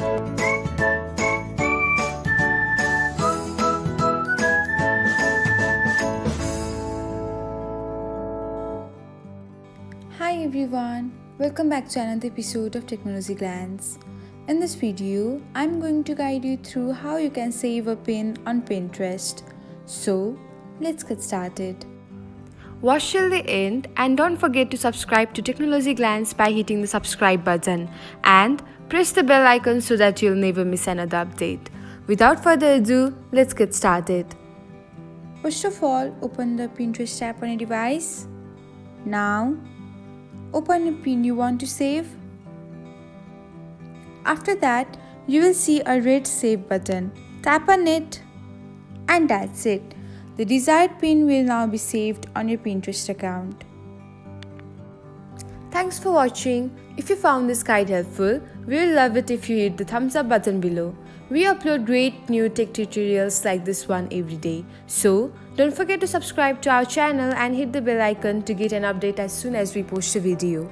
Hi everyone, welcome back to another episode of Technologyglance. In this video, I'm going to guide you through how you can save a pin on Pinterest. So, let's get started. Watch till the end and don't forget to subscribe to Technologyglance by hitting the subscribe button and press the bell icon so that you'll never miss another update. Without further ado, let's get started. First of all, open the Pinterest app on your device. Now, open a pin you want to save. After that, you will see a red save button. Tap on it and that's it. The desired pin will now be saved on your Pinterest account. Thanks for watching. If you found this guide helpful, we will love it if you hit the thumbs up button below. We upload great new tech tutorials like this one every day. So, don't forget to subscribe to our channel and hit the bell icon to get an update as soon as we post a video.